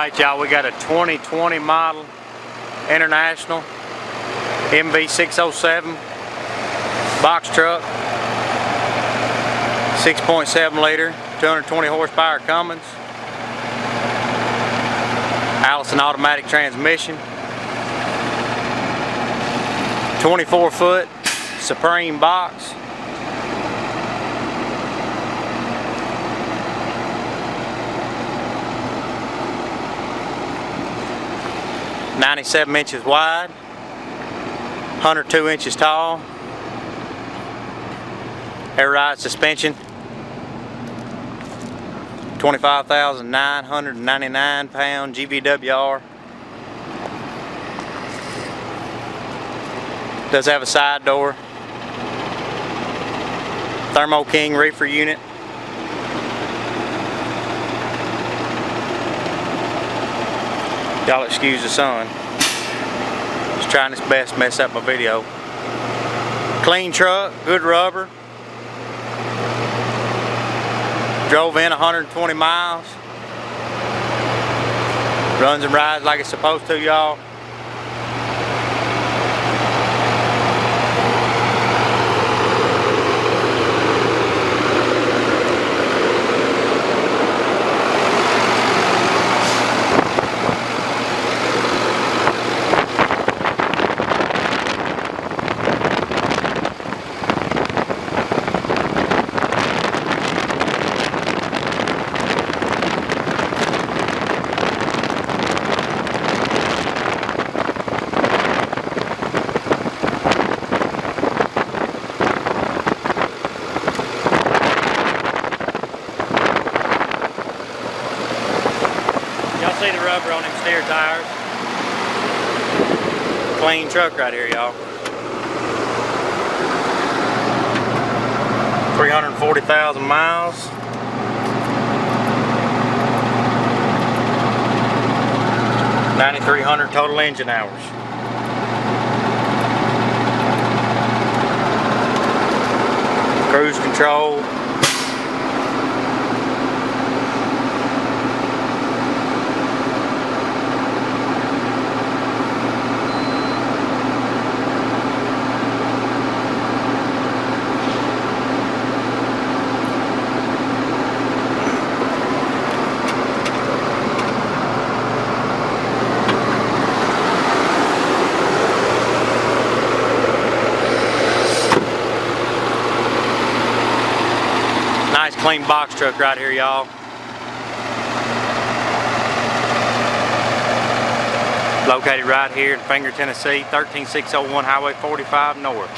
Alright y'all, we got a 2020 model International MV607 box truck, 6.7 liter, 220 horsepower Cummins, Allison automatic transmission, 24 foot Supreme box. $97 inches wide, 102 inches tall, air ride suspension, 25,999 pound GVWR. Does have a side door, THERMO King reefer unit. Y'all excuse the sun. Just trying his best to mess up my video. Clean truck, good rubber. Drove in 120 miles. Runs and rides like it's supposed to, y'all. Y'all see the rubber on them steer tires? Clean truck right here, y'all. 340,000 miles. $9,300 total engine hours. Cruise control. Nice clean box truck right here, y'all. Located right here in Finger, Tennessee, 13601 Highway 45 North.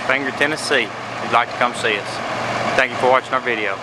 Finger, Tennessee. If you'd like to come see us. Thank you for watching our video.